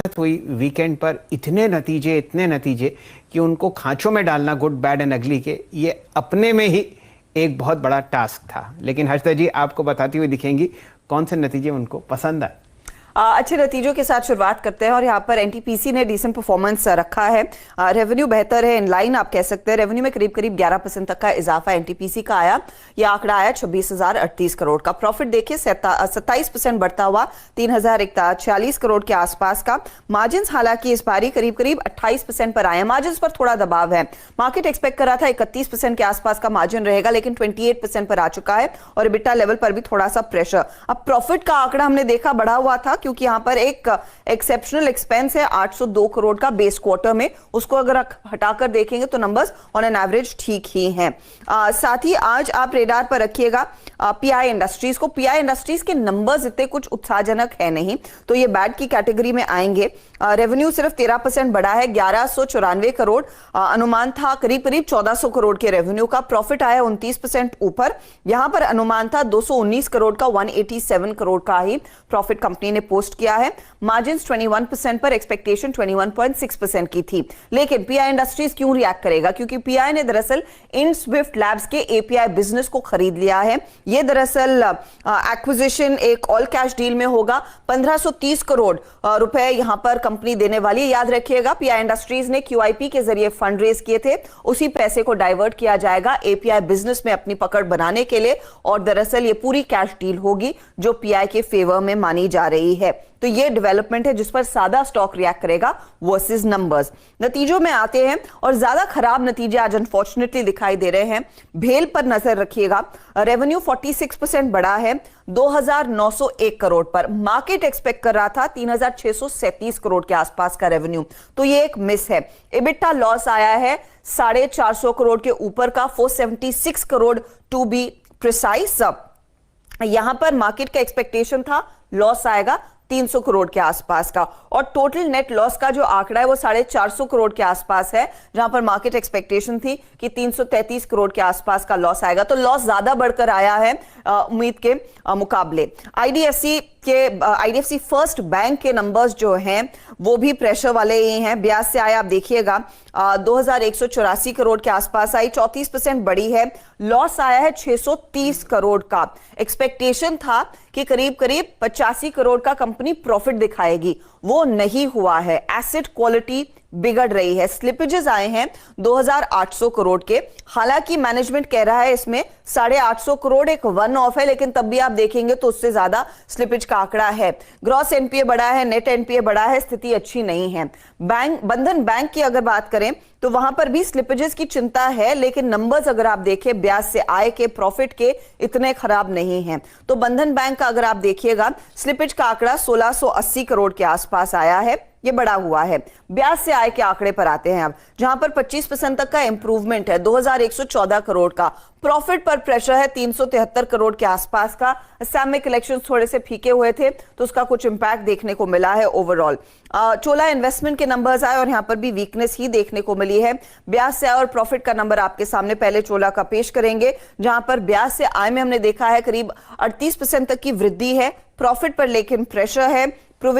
हुई वीकेंड पर, इतने नतीजे कि उनको खांचों में डालना गुड बैड एंड अगली के, ये अपने में ही एक बहुत बड़ा टास्क था। लेकिन हर्षदा जी आपको बताती हुई दिखेंगी कौन से नतीजे उनको पसंद आए। अच्छे नतीजों के साथ शुरुआत करते हैं और यहाँ पर एनटीपीसी ने डिसेंट परफॉर्मेंस रखा है। रेवेन्यू बेहतर है, इनलाइन आप कह सकते हैं। रेवेन्यू में करीब 11% तक का इजाफा एनटीपीसी का आया। यह आंकड़ा आया 26,038 करोड़ का। प्रॉफिट देखिए 27% बढ़ता हुआ 3,046 करोड़ के आसपास का। मार्जिन हालांकि इस बारी करीब 28% पर आए। मार्जिन पर थोड़ा दबाव है। मार्केट एक्सपेक्ट कर रहा था 31% के आसपास का मार्जिन रहेगा, लेकिन 28% पर आ चुका है और EBITDA लेवल पर भी थोड़ा सा प्रेशर। अब प्रॉफिट का आंकड़ा हमने देखा बढ़ा हुआ था, क्योंकि यहां पर एक एक्सेप्शनल एक्सपेंस है 802 करोड़ का बेस क्वार्टर में। उसको अगर हटाकर देखेंगे तो नंबर्स ऑन एन एवरेज ठीक ही हैं। साथ ही आज आप रेडार पर रखिएगा पीआई इंडस्ट्रीज को। पीआई इंडस्ट्रीज के नंबर्स इतने कुछ उत्साहजनक है नहीं, तो ये बैड की कैटेगरी में आएंगे। रेवेन्यू सिर्फ 13% बढ़ा है, 1194 करोड़। अनुमान था करीब 1400 करोड़ के रेवेन्यू का। प्रॉफिट आया 29% ऊपर। यहां पर अनुमान था 219 करोड़ का, 187 करोड़ का ही प्रॉफिट कंपनी ने पोस्ट किया है। मार्जिन 21% पर, एक्सपेक्टेशन 21.6% की थी। लेकिन पीआई इंडस्ट्रीज क्यों रिएक्ट करेगा? क्योंकि पीआई ने दरअसल इन स्विफ्ट लैब्स के एपीआई बिजनेस को खरीद लिया है। यह दरअसल एक्विजिशन एक ऑल कैश डील में होगा। 1530 करोड़ रुपए यहां पर कंपनी देने वाली है। याद रखिएगा पीआई इंडस्ट्रीज ने क्यूआईपी के जरिए फंड रेज किए थे, उसी पैसे को डाइवर्ट किया जाएगा एपीआई बिजनेस में अपनी पकड़ बनाने के लिए, और दरअसल ये पूरी कैश डील होगी जो पीआई के फेवर में मानी जा रही है। तो ये डेवलपमेंट है जिस पर सादा स्टॉक रिएक्ट करेगा वर्सेस नंबर्स। नतीजों में आते हैं और ज्यादा खराब नतीजे आज अनफॉर्चुनेटली दिखाई दे रहे हैं। भेल पर नजर रखिएगा। रेवेन्यू 46% बढ़ा है 2,901 करोड़ पर। मार्केट एक्सपेक्ट कर रहा था 3,637 करोड़ के आसपास का रेवेन्यू, तो ये एक मिस है। EBITDA लॉस आया है 450 करोड़ के ऊपर का, 476 करोड़ टू बी प्रिसाइज। यहां पर मार्केट का एक्सपेक्टेशन था लॉस आएगा 300 करोड़ के आसपास का, और टोटल नेट लॉस का जो आंकड़ा है वो 450 करोड़ के आसपास है, जहां पर मार्केट एक्सपेक्टेशन थी कि 333 करोड़ के आसपास का लॉस आएगा। तो लॉस ज्यादा बढ़कर आया है उम्मीद के मुकाबले। आईडीएफसी फर्स्ट बैंक के नंबर्स जो हैं वो भी प्रेशर वाले ही हैं। ब्याज से आया आप देखिएगा 2,184 करोड़ के आसपास आई, 34% बढ़ी है। लॉस आया है 630 करोड़ का। एक्सपेक्टेशन था कि करीब 85 करोड़ का कंपनी प्रॉफिट दिखाएगी, वो नहीं हुआ है। एसेट क्वालिटी बिगड़ रही है। स्लिपेजेस आए हैं 2,800 करोड़ के। हालांकि मैनेजमेंट कह रहा है इसमें 850 करोड़ एक वन ऑफ है, लेकिन तब भी आप देखेंगे तो उससे ज्यादा स्लिपेज का आंकड़ा है। ग्रॉस एनपीए बढ़ा है, नेट एनपीए बढ़ा है, स्थिति अच्छी नहीं है। बंधन बैंक की अगर बात करें तो वहां पर भी स्लिपेजेस की चिंता है, लेकिन नंबर्स अगर आप देखें ब्याज से आय के, प्रॉफिट के, इतने खराब नहीं हैं। तो बंधन बैंक का अगर आप देखिएगा स्लिपेज का आंकड़ा 1,680 करोड़ के आसपास आया है, ये बढ़ा हुआ है। ब्याज से आय के आंकड़े पर आते हैं अब, जहां पर 25% तक का इंप्रूवमेंट है, 2,114 करोड़ का। प्रॉफिट पर प्रेशर है 373 करोड़ के आसपास का। असम में कलेक्शन थोड़े से फीके हुए थे तो उसका कुछ इंपैक्ट देखने को मिला है ओवरऑल। चोला इन्वेस्टमेंट के नंबर्स आए और यहां पर भी वीकनेस ही देखने को मिली है। ब्याज से आय और प्रॉफिट का नंबर आपके सामने पहले चोला का पेश करेंगे, जहां पर ब्याज से आय में हमने देखा है करीब 38% तक की वृद्धि है। प्रॉफिट पर लेकिन प्रेशर है।